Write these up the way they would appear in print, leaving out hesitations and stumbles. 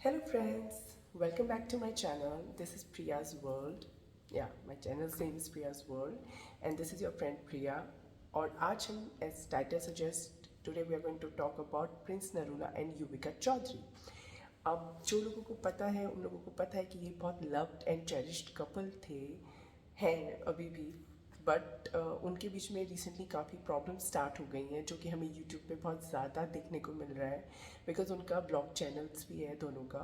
Hello friends, welcome back to my channel. This is Priya's World. Yeah, my channel's name is Priya's World and this is your friend Priya. और आज हम as title suggest today we are going to talk about Prince Narula and Yuvika Chaudhary. अब जो लोगों को पता है उन लोगों को पता है कि ये बहुत loved and cherished couple थे हैं अभी भी बट उनके बीच में रिसेंटली काफ़ी प्रॉब्लम स्टार्ट हो गई हैं जो कि हमें यूट्यूब पे बहुत ज़्यादा देखने को मिल रहा है बिकॉज उनका ब्लॉग चैनल्स भी है दोनों का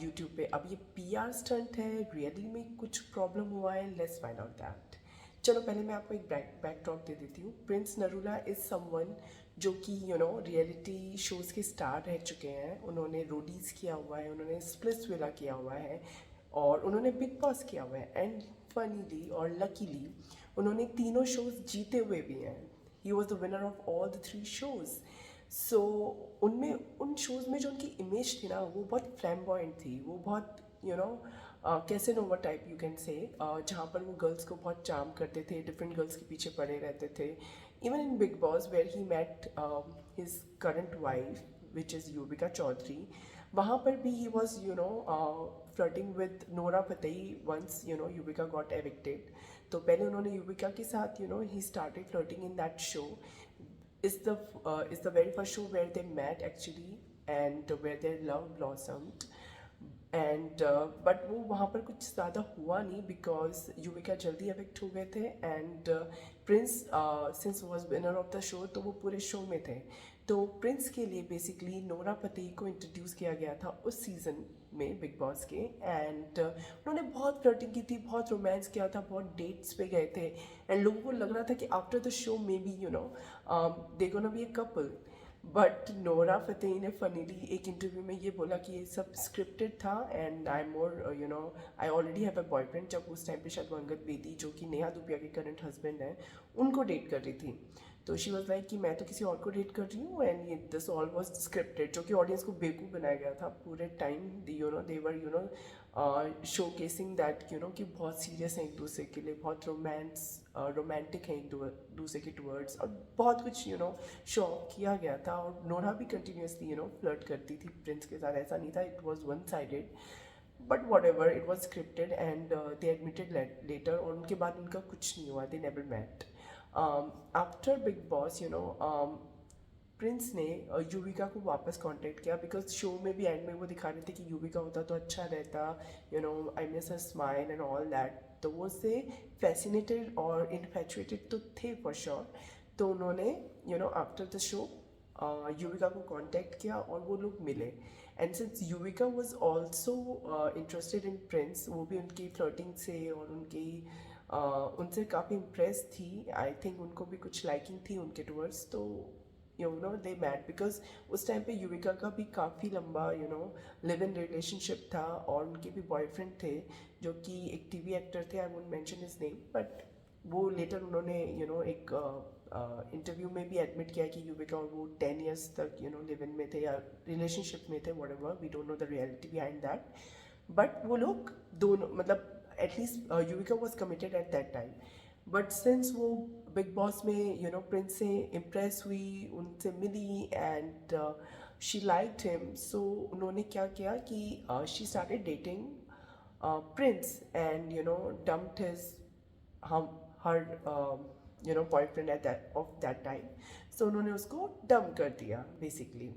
यूट्यूब पे। अब ये पीआर स्टंट है, रियली में कुछ प्रॉब्लम हुआ है, लेट्स फाइंड आउट दैट। चलो पहले मैं आपको एक बैकड्रॉप दे देती हूँ। प्रिंस नरूला इज़ समवन जो कि रियलिटी शोज़ के स्टार रह चुके हैं। उन्होंने रोडीज़ किया हुआ है, उन्होंने स्प्लिट्सविला किया हुआ है और उन्होंने बिग बॉस किया हुआ है एंड फनीली और लकीली उन्होंने तीनों शोज़ जीते हुए भी हैं। He was the winner of all the 3 shows. So उनमें उन शोज़ में जो उनकी इमेज थी ना वो बहुत फ्लैम्बॉयंट थी, वो बहुत कैसे नोवा टाइप यू कैन से, जहाँ पर वो गर्ल्स को बहुत चार्म करते थे, डिफरेंट गर्ल्स के पीछे पड़े रहते थे। Even in Bigg Boss where he met his current wife which is Yuvika Chaudhary, वहाँ पर भी he was flirting with Nora Fatehi once Yuvika got evicted. तो पहले उन्होंने युविका के साथ he started flirting in that show. Is the very first show where they met actually and where their love blossomed and but वो वहाँ पर कुछ ज़्यादा हुआ नहीं बिकॉज युविका जल्दी एविक्ट हो गए थे and Prince since was winner of the show तो वो पूरे शो में थे। तो प्रिंस के लिए बेसिकली नोरा फतेही को इंट्रोड्यूस किया गया था उस सीज़न में बिग बॉस के एंड उन्होंने बहुत फ्लर्टिंग की थी, बहुत रोमांस किया था, बहुत डेट्स पे गए थे एंड लोगों को लग रहा था कि after the show may be they gonna be a couple. But Nora Fatehi ने फनीली एक इंटरव्यू में ये बोला कि ये सब स्क्रिप्टेड था and I am more I already have a boyfriend. जब उस टाइम पे शायद अंगद बेदी जो कि नेहा धूपिया के करंट हस्बैंड हैं उनको डेट कर रही थी, तो शी वॉज लाइक कि मैं तो किसी और को डेट कर रही हूँ एंड ये दिस ऑल वॉज स्क्रिप्टेड, जो कि ऑडियंस को बेवकूफ़ बनाया गया था पूरे time. They were show casing that कि बहुत सीरियस हैं एक दूसरे के लिए, बहुत रोमांटिक हैं एक दूसरे के टूवर्ड्स और बहुत कुछ शो ऑफ किया गया था। और नोरा भी कंटिन्यूसली फ्लर्ट करती थी प्रिंस के साथ, ऐसा नहीं था it was one sided but whatever it was scripted and they admitted later और उनके बाद उनका कुछ नहीं हुआ, they never met. After Bigg Boss Prince ने युविका को वापस कांटेक्ट किया बिकॉज शो में भी एंड में वो दिखा रहे थे कि युविका होता तो अच्छा रहता, I miss her smile and all that. तो वो उससे फैसिनेटेड और इन्फैचुएटेड तो थे फॉर श्योर। तो उन्होंने आफ्टर द शो युविका को कांटेक्ट किया और वो लोग मिले and since Yuvika was also interested in Prince, वो भी उनकी फ्लर्टिंग से और उनसे काफ़ी इम्प्रेस थी। आई थिंक उनको भी कुछ लाइकिंग थी उनके टूवर्ड्स, तो दे मैट बिकॉज उस टाइम पे युविका का भी काफ़ी लंबा लिव इन रिलेशनशिप था और उनके भी बॉयफ्रेंड थे जो कि एक टीवी एक्टर थे, I won't mention his name but वो लेटर उन्होंने एक इंटरव्यू में भी एडमिट किया कि युविका और वो 10 ईयर्स तक लिव इन में थे या रिलेशनशिप में थे, whatever, we don't know the reality behind that. But वो लोग दोनों मतलब at least Yuvika was committed at that time. But since वो बिग बॉस में प्रिंस से इम्प्रेस हुई, उनसे मिली and she liked him, so उन्होंने क्या किया कि she started dating Prince and dumped his her boyfriend at that of that time. So उन्होंने उसको डम्प कर दिया basically.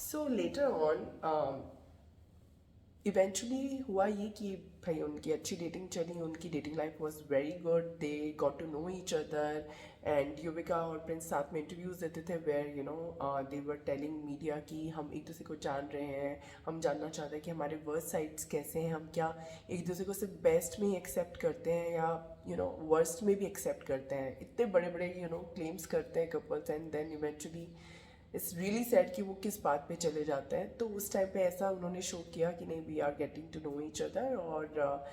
So later on eventually हुआ ये कि भाई उनकी अच्छी डेटिंग चली, उनकी dating life was very good, they got to know each other and Yuvika और प्रिंस साथ में इंटरव्यूज़ देते थे where they were telling media कि हम एक दूसरे को जान रहे हैं, हम जानना चाहते हैं कि हमारे वर्स्ट साइड्स कैसे हैं, हम क्या एक दूसरे को सिर्फ बेस्ट में ही एक्सेप्ट करते हैं या वर्स्ट में भी एक्सेप्ट करते हैं। इतने बड़े बड़े क्लेम्स करते हैं couples and then eventually it's really sad कि वो किस बात पे चले जाते हैं। तो उस टाइम पे ऐसा उन्होंने शो किया कि नहीं, we are getting to know each other और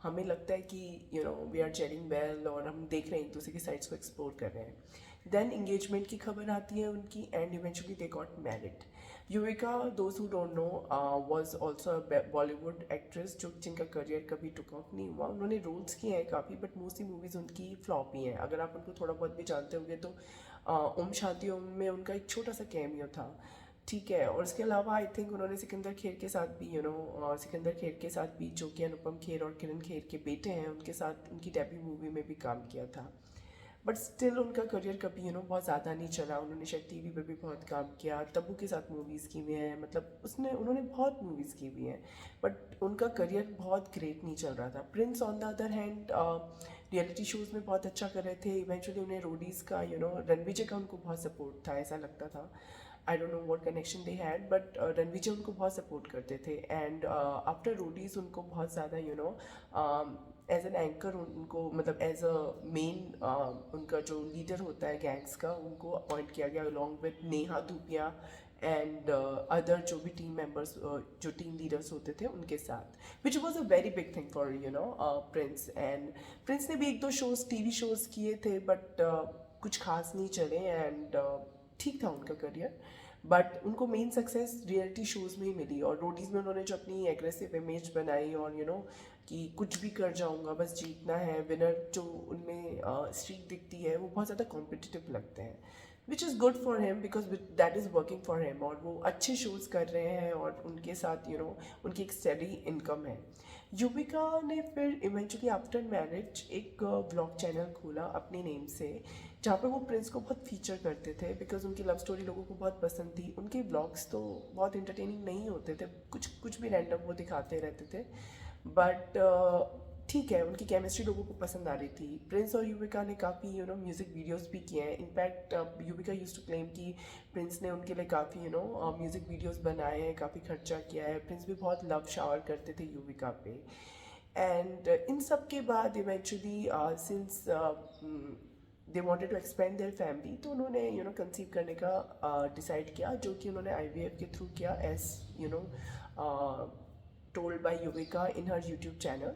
हमें लगता है कि वी आर जेलिंग वेल और हम देख रहे हैं एक दूसरे की साइड्स को एक्सप्लोर कर रहे हैं। देन इंगेजमेंट की खबर आती है उनकी and eventually they got married. Yuvika, those who don't know, was also Bollywood actress जो जिनका करियर कभी टुक ऑफ नहीं हुआ। उन्होंने रोल्स किए हैं काफ़ी बट मोस्टली मूवीज़ उनकी फ्लॉप ही हैं। अगर आप उनको थोड़ा बहुत भी जानते होंगे तो ओम शांति ओम में उनका एक छोटा सा कैमियो था। ठीक है। और उसके अलावा आई थिंक उन्होंने सिकंदर खेर के साथ भी सिकंदर खेर के साथ भी, जो कि अनुपम खेर और किरण खेर के बेटे हैं, उनके साथ उनकी डेब्यू मूवी में भी काम किया था। बट स्टिल उनका करियर कभी बहुत ज़्यादा नहीं चला। उन्होंने शायद टीवी पे भी बहुत काम किया, तब्बू के साथ मूवीज़ की हुई हैं, मतलब उसने उन्होंने बहुत मूवीज़ की हुई हैं, बट उनका करियर बहुत ग्रेट नहीं चल रहा था। Prince on the other hand reality shows में बहुत अच्छा कर रहे थे। इवेंचुअली उन्हें रोडीज़ का रणविजय का उनको बहुत सपोर्ट था, ऐसा लगता था। आई don't know what connection they had, but Ranvijay उनको बहुत सपोर्ट करते थे। एंड आफ्टर रोडीज़ उनको बहुत ज़्यादा एज एन एंकर उनको, मतलब एज अ मेन उनका जो लीडर होता है गैंग्स का, उनको अपॉइंट किया गया along with Neha Dhupia and other जो भी टीम मेंबर्स, जो टीम लीडर्स होते थे उनके साथ, which was a very big thing for Prince. And Prince ने भी एक दो शोज़, टीवी शोज़ किए थे, बट कुछ खास नहीं चले। एंड ठीक था उनका करियर, बट उनको मेन सक्सेस रियलिटी शोज़ में ही मिली। और रोडीज़ में उन्होंने जो अपनी एग्रेसिव इमेज बनाई, और कि कुछ भी कर जाऊंगा, बस जीतना है, विनर जो उनमें स्ट्रीक दिखती है, वो बहुत ज़्यादा कॉम्पिटिटिव लगते हैं, which is good for him because that is working for him. और वो अच्छे शोज़ कर रहे हैं, और उनके साथ उनकी एक स्टेडी इनकम है। युविका ने फिर इवेंचुअली आफ्टर मैरिज एक ब्लॉग चैनल खोला अपने नेम से, जहाँ पे वो प्रिंस को बहुत फीचर करते थे, बिकॉज उनकी लव स्टोरी लोगों को बहुत पसंद थी। उनके ब्लॉग्स तो बहुत इंटरटेनिंग नहीं होते थे, कुछ भी रैंडम वो दिखाते रहते थे, बट ठीक है, उनकी केमिस्ट्री लोगों को पसंद आ रही थी। प्रिंस और युविका ने काफ़ी म्यूज़िक वीडियोस भी किए हैं। In fact Yuvika used to claim कि प्रिंस ने उनके लिए काफ़ी म्यूज़िक वीडियोस बनाए हैं, काफ़ी खर्चा किया है। प्रिंस भी बहुत लव शावर करते थे युविका पे। एंड इन सब के बाद eventually since they wanted to expand their family, तो उन्होंने कंसीव करने का डिसाइड किया, जो कि उन्होंने आईवीएफ के थ्रू किया, as told by Yuvika in her YouTube channel.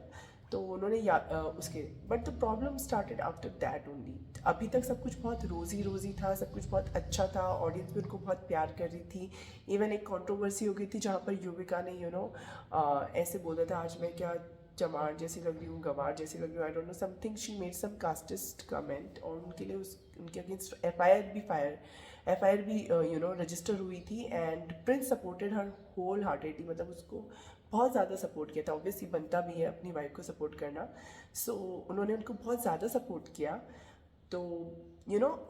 तो उन्होंने उसके, but the problem started after that only. अभी तक सब कुछ बहुत रोज़ी रोज़ी था, सब कुछ बहुत अच्छा था, ऑडियंस भी उनको बहुत प्यार कर रही थी। इवन एक कंट्रोवर्सी हो गई थी, जहाँ पर युविका ने ऐसे बोला था, आज मैं क्या चमार जैसी लग रही हूँ, गंवार जैसी लग रही हूँ, I don't know something, she made some casteist comment, और उनके लिए उनके अगेंस्ट एफआईआर भी रजिस्टर हुई थी। And Prince supported her wholeheartedly, मतलब उसको बहुत ज़्यादा सपोर्ट किया था। ऑब्वियसली बनता भी है अपनी वाइफ को सपोर्ट करना, सो उन्होंने उनको बहुत ज़्यादा सपोर्ट किया। तो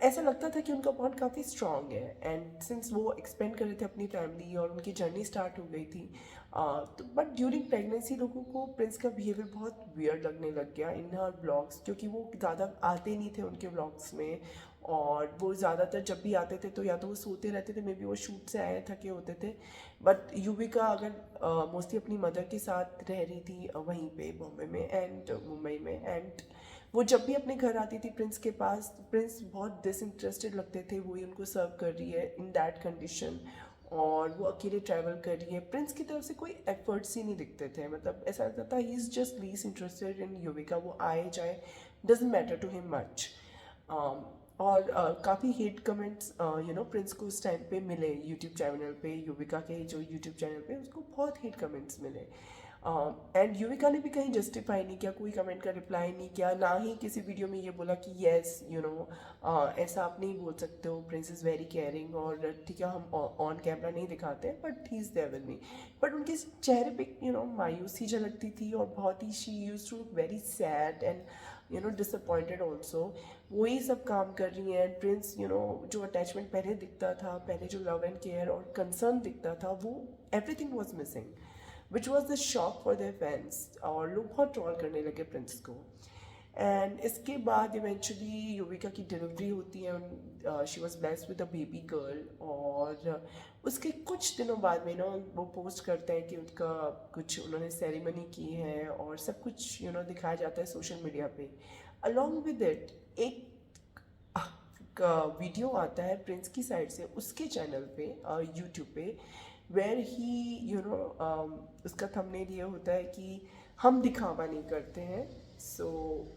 ऐसा लगता था कि उनका बॉन्ड काफ़ी स्ट्रॉन्ग है। एंड सिंस वो एक्सपेंड कर रहे थे अपनी फैमिली, और उनकी जर्नी स्टार्ट हो गई थी, तो बट ड्यूरिंग प्रेगनेंसी लोगों को प्रिंस का बिहेवियर बहुत वियर्ड लगने लग गया इन हर ब्लॉग्स, क्योंकि वो ज़्यादा आते नहीं थे उनके ब्लॉग्स में। और वो ज़्यादातर जब भी आते थे तो या तो वो सोते रहते थे, मे बी वो शूट से आए थके होते थे। बट युविका अगर मोस्टली अपनी मदर के साथ रह रही थी वहीं पे बॉम्बे में एंड मुंबई में, एंड वो जब भी अपने घर आती थी प्रिंस के पास, प्रिंस बहुत डिसइंटरेस्टेड लगते थे, वही उनको सर्व कर रही है इन दैट कंडीशन, और वो अकेले ट्रैवल कर रही है। प्रिंस की तरफ से कोई एफर्ट्स ही नहीं दिखते थे, मतलब ऐसा लगता था he is just least interested in Yuvika, वो आए जाए, doesn't matter to him much. और काफ़ी हेट कमेंट्स प्रिंस को उस टाइम पे मिले यूट्यूब चैनल पे, युविका के जो यूट्यूब चैनल पे उसको बहुत हेट कमेंट्स मिले। एंड युविका ने भी कहीं जस्टिफाई नहीं किया, कोई कमेंट का रिप्लाई नहीं किया, ना ही किसी वीडियो में ये बोला कि येस ऐसा आप नहीं बोल सकते हो, प्रिंस इज़ वेरी केयरिंग, और ठीक है हम ऑन कैमरा नहीं दिखाते हैं, but he is there with me. But उनके चेहरे पे मायूसी झलकती थी, और बहुत ही she used to look very sad and disappointed also. वही सब काम कर रही हैं। प्रिंस जो अटैचमेंट पहले दिखता था, पहले जो लव एंड केयर और कंसर्न दिखता था, वो everything was missing, which was the shock for their fans, और लोग बहुत ट्रॉल करने लगे प्रिंस को। एंड इसके बाद इवेंचुअली युविका की डिलीवरी होती है, she was blessed with a baby girl, और उसके कुछ दिनों बाद में वो पोस्ट करते हैं कि उनका कुछ उन्होंने सेरेमनी की है, और सब कुछ दिखाया जाता है सोशल मीडिया पे। अलॉन्ग विद इट एक वीडियो आता है प्रिंस की साइड से उसके चैनल पे, यूट्यूब पे, वेर ही उसका थंबनेल ये होता है कि हम दिखावा नहीं करते हैं। सो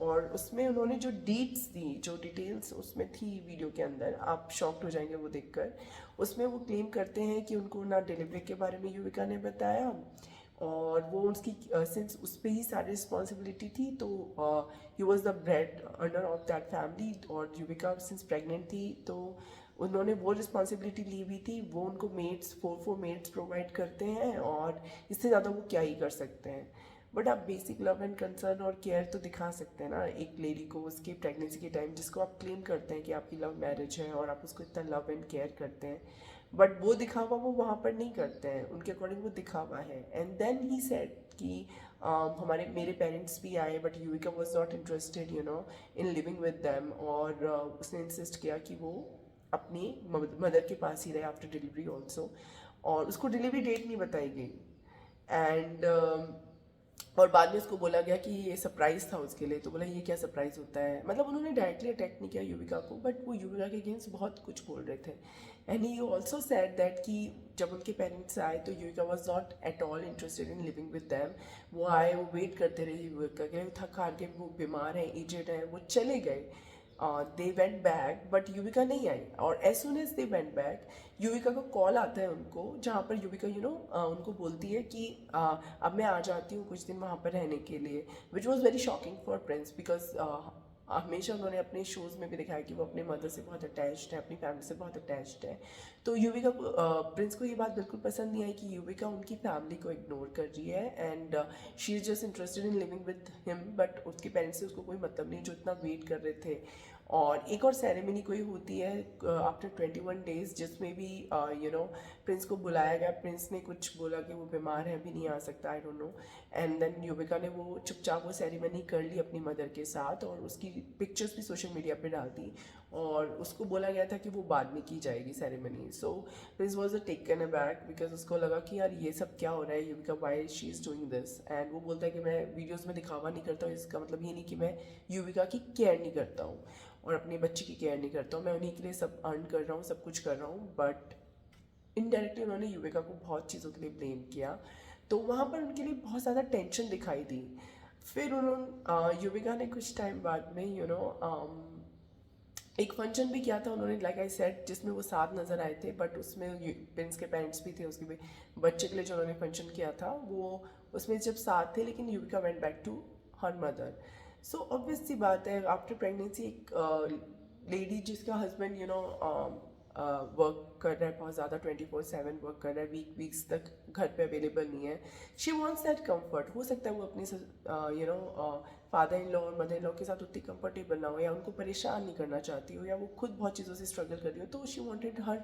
और उसमें उन्होंने जो डीट्स दी, जो डिटेल्स उसमें थी वीडियो के अंदर, आप शॉक्ड हो जाएंगे वो देखकर। उसमें वो क्लेम करते हैं कि उनको ना डिलीवरी के बारे में युविका ने बताया, और वो उसकी सिंस उस पर ही सारी रिस्पॉन्सिबिलिटी थी, तो ही was the bread earner of that family, और युविका सिंस प्रेग्नेंट थी, तो उन्होंने वो रिस्पॉन्सिबिलिटी ली हुई थी, वो उनको मेड्स 4 मेड्स प्रोवाइड करते हैं और इससे ज़्यादा वो क्या ही कर सकते हैं। बट आप बेसिक लव एंड कंसर्न और केयर तो दिखा सकते हैं ना एक लेडी को उसके प्रेगनेंसी के टाइम, जिसको आप क्लेम करते हैं कि आपकी लव मैरिज है और आप उसको इतना लव एंड केयर करते हैं, बट वो दिखावा वो वहाँ पर नहीं करते हैं, उनके अकॉर्डिंग वो दिखावा है। एंड देन ही सेड कि हमारे मेरे पेरेंट्स भी आए but Yuvika was not interested in living with them, और उसने इंसिस्ट किया कि वो अपनी मदर के पास ही रहे आफ्टर डिलीवरी ऑल्सो, और उसको डिलीवरी डेट नहीं बताई गई। एंड और बाद में उसको बोला गया कि ये सरप्राइज था उसके लिए, तो बोला ये क्या सरप्राइज होता है, मतलब उन्होंने डायरेक्टली अटैक नहीं किया युविका को, बट वो युविका के अगेंस्ट बहुत कुछ बोल रहे थे। And he also said that कि जब उनके पेरेंट्स आए तो Yuvika was not at all interested in living with them. वो आए, वो वेट करते रहे युविका के लिए, थक हार के, वो बीमार हैं, एजेड हैं, वो चले गए। They went back but Yuvika नहीं आई, और as soon as they went back Yuvika का कॉल आता है उनको, जहाँ पर युविका उनको बोलती है कि अब मैं आ जाती हूँ कुछ दिन वहाँ पर रहने के लिए, which was very shocking for Prince, because हमेशा उन्होंने अपने शोज़ में भी दिखाया कि वो अपने मदर से बहुत अटैच्ड है, अपनी फैमिली से बहुत अटैच्ड है। तो युविका को प्रिंस को ये बात बिल्कुल पसंद नहीं आई कि युविका उनकी फैमिली को इग्नोर कर रही है, and she is just interested in living with him, but उसके पेरेंट्स से उसको कोई मतलब नहीं जो इतना वेट कर रहे थे। और एक और सेरेमनी कोई होती है आफ्टर 21 डेज, जिसमें भी प्रिंस को बुलाया गया। प्रिंस ने कुछ बोला कि वो बीमार है, अभी नहीं आ सकता, I don't know. And then Yuvika ने वो चुपचाप वो सेरेमनी कर ली अपनी मदर के साथ, और उसकी पिक्चर्स भी सोशल मीडिया पे डाल दी, और उसको बोला गया था कि वो बाद में की जाएगी ceremony. So Prince was a taken aback, because उसको लगा कि यार ये सब क्या हो रहा है, Yuvika why she is doing this. And वो बोलता है कि मैं वीडियोज़ में दिखावा नहीं करता हूँ, इसका मतलब ये नहीं कि मैं युविका की केयर नहीं करता हूँ और अपने बच्चे की केयर नहीं करता हूँ, मैं उन्हीं के लिए सब अर्न कर रहा हूँ, सब कुछ कर रहा हूँ। बट इनडायरेक्टली उन्होंने युविका को बहुत चीज़ों के लिए ब्लेम किया, तो वहाँ पर उनके लिए बहुत ज़्यादा टेंशन दिखाई दी। फिर उन्होंने युविका ने कुछ टाइम बाद में एक फंक्शन भी किया था उन्होंने, लाइक आई सेड, जिसमें वो साथ नज़र आए थे, बट उसमें प्रिंस के पेरेंट्स भी थे, उसके भी बच्चे के लिए जो उन्होंने फंक्शन किया था वो उसमें जब साथ थे, लेकिन Yuvika went back to her mother. So obvious सी बात है, आफ्टर प्रेगनेंसी एक लेडी जिसका हस्बैंड वर्क कर रहा है बहुत ज़्यादा, 24/7 वर्क कर रहा है, वीक्स तक घर पे अवेलेबल नहीं है, शी वॉन्ट्स दैट कम्फर्ट। हो सकता है वो अपने फादर इन लॉ और मदर इन लॉ के साथ उतनी कंफर्टेबल ना हो, या उनको परेशान नहीं करना चाहती हो, या वो खुद बहुत चीज़ों से स्ट्रगल कर रही हो, तो she wanted her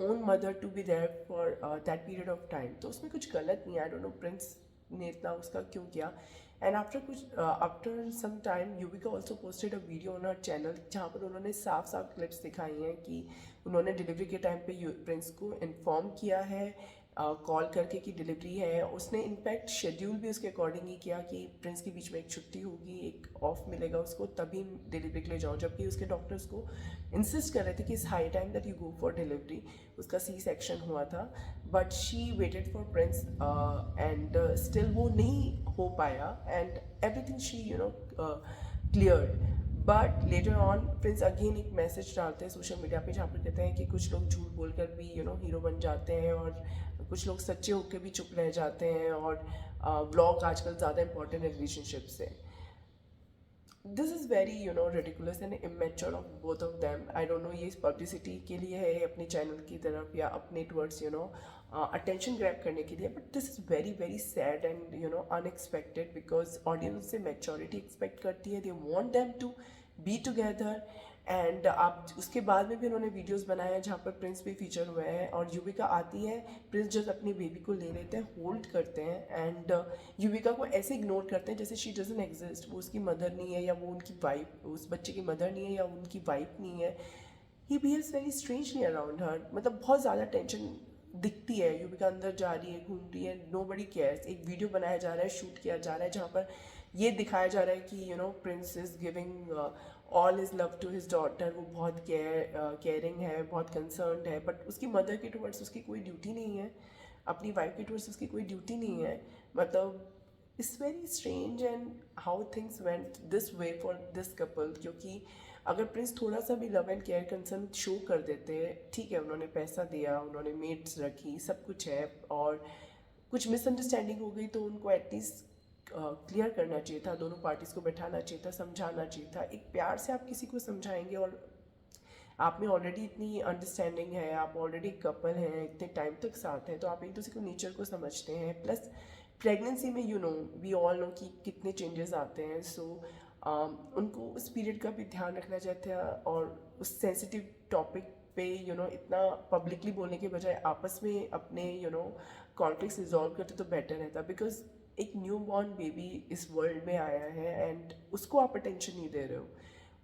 own mother to be there for that period of time. तो उसमें कुछ गलत नहीं है, आई डोंट नो प्रिंस ने इतना उसका क्यों किया। And after some time Yuvika also posted a video on her channel, जहाँ पर उन्होंने साफ साफ क्लिप्स दिखाई हैं कि उन्होंने डिलीवरी के टाइम पे प्रिंस को इन्फॉर्म किया है कॉल करके कि डिलीवरी है। उसने इनफैक्ट शेड्यूल भी उसके अकॉर्डिंग ही किया कि प्रिंस के बीच में एक छुट्टी होगी, एक ऑफ मिलेगा उसको, तभी डिलीवरी के लिए जाओ, जबकि उसके डॉक्टर्स को इंसिस्ट कर रहे थे कि इस high time that you go for delivery. उसका सी सेक्शन हुआ था, but she waited for Prince and still वो नहीं हो पाया, and everything she cleared. But later on Prince again एक मैसेज डालते हैं सोशल मीडिया पे, जहाँ पर कहते हैं कि कुछ लोग झूठ बोलकर भी हीरो बन जाते हैं, और कुछ लोग सच्चे होकर भी चुप रह जाते हैं, और ब्लॉग आजकल ज़्यादा इंपॉर्टेंट है रिलेशनशिप से। This is very ridiculous and immature of both of them. I don't no ये पब्लिसिटी के लिए है अपने चैनल की तरफ, या अपने टवर्ड्स अटेंशन ग्रैब करने के लिए, but this is very very sad and unexpected, because audience से मैच्योरिटी एक्सपेक्ट करती है, they want them to be together. And आप उसके बाद में भी उन्होंने वीडियोस बनाए हैं जहाँ पर प्रिंस भी फीचर हुए हैं, और युविका आती है, प्रिंस जस्ट अपनी बेबी को ले लेते हैं, होल्ड करते हैं, एंड युविका को ऐसे इग्नोर करते हैं जैसे शी डजंट एग्जिस्ट, वो उसकी मदर नहीं है, या वो उनकी वाइफ, उस बच्चे की मदर नहीं है, या उनकी वाइफ नहीं है। He behaves very strangely around her, मतलब बहुत ज़्यादा टेंशन दिखती है। युविका अंदर जा रही है, घूम रही है, नो बडी केयर्स। एक वीडियो बनाया जा रहा है, शूट किया जा रहा है, जहाँ पर ये दिखाया जा रहा है कि Prince is giving all his love to his daughter, वो बहुत केयरिंग है, बहुत कंसर्नड है, बट उसकी मदर के टुवर्ड्स उसकी कोई ड्यूटी नहीं है, अपनी वाइफ के टुवर्ड्स उसकी कोई ड्यूटी नहीं है। मतलब it's very strange and how things went this way for this couple, क्योंकि अगर प्रिंस थोड़ा सा भी love and care concern show कर देते, ठीक है, उन्होंने पैसा दिया, उन्होंने मेड्स रखी, सब कुछ है, और कुछ मिसअंडरस्टैंडिंग हो गई तो उनको एटलीस्ट क्लियर करना चाहिए था, दोनों पार्टीज़ को बैठाना चाहिए था, समझाना चाहिए था। एक प्यार से आप किसी को समझाएंगे और आप में ऑलरेडी इतनी अंडरस्टैंडिंग है, आप ऑलरेडी कपल हैं, इतने टाइम तक साथ हैं, तो आप एक दूसरे को नेचर को समझते हैं। प्लस प्रेगनेंसी में you know we all know कि कितने चेंजेस आते हैं। सो उनको उस पीरियड का भी ध्यान रखना चाहते हैं, और उस सेंसिटिव टॉपिक पे इतना पब्लिकली बोलने के बजाय आपस में अपने कॉन्फ्लिक्ट्स रिजॉल्व करते तो बेटर रहता। बिकॉज एक न्यू बॉर्न बेबी इस वर्ल्ड में आया है एंड उसको आप अटेंशन नहीं दे रहे हो।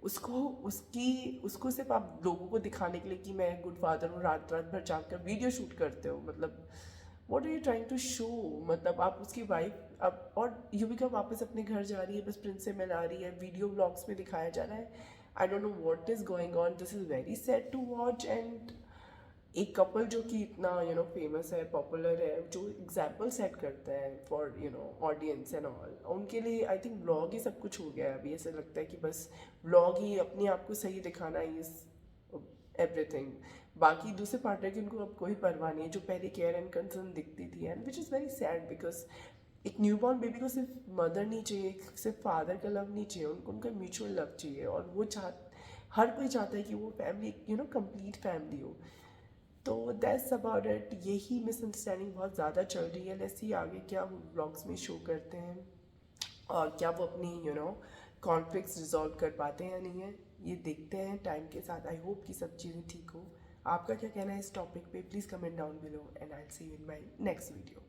उसको सिर्फ आप लोगों को दिखाने के लिए कि मैं गुड फादर हूँ, रात रात भर जाग कर वीडियो शूट करते हो। मतलब what are you trying to show? मतलब आप उसकी वाइफ अब, और युविका वापस अपने घर जा रही है, बस प्रिंस से मिला रही है, वीडियो ब्लॉग्स में दिखाया जा रहा है। I don't know what is going on, this is very sad to watch. And एक कपल जो कि इतना फेमस है, पॉपुलर है, जो एग्जाम्पल सेट करता है फॉर ऑडियंस एंड ऑल, उनके लिए आई थिंक व्लॉग ही सब कुछ हो गया है अभी। ऐसा लगता है कि बस व्लॉग ही अपने आप को सही दिखाना ही इज एवरीथिंग। बाकी दूसरे पार्टनर की उनको अब कोई परवाह नहीं है, जो पहले केयर एंड कंसर्न दिखती थी। And which is very sad, because एक न्यूबॉर्न बेबी को सिर्फ मदर नहीं चाहिए, सिर्फ फादर का लव नहीं चाहिए, उनको उनका म्यूचुअल लव चाहिए। और वो हर कोई चाहता है कि वो फैमिली कंप्लीट फैमिली हो। तो दैट्स अबाउट इट। यही मिसअंडरस्टैंडिंग बहुत ज़्यादा चल रही है। लेट्स सी आगे क्या वो ब्लॉग्स में शो करते हैं, और क्या वो अपनी कॉन्फ्लिक्ट्स रिजॉल्व कर पाते हैं या नहीं है, ये देखते हैं टाइम के साथ। आई होप कि सब चीज़ें ठीक हो। आपका क्या कहना है इस टॉपिक पे? Please comment down below and I will see you in my next video.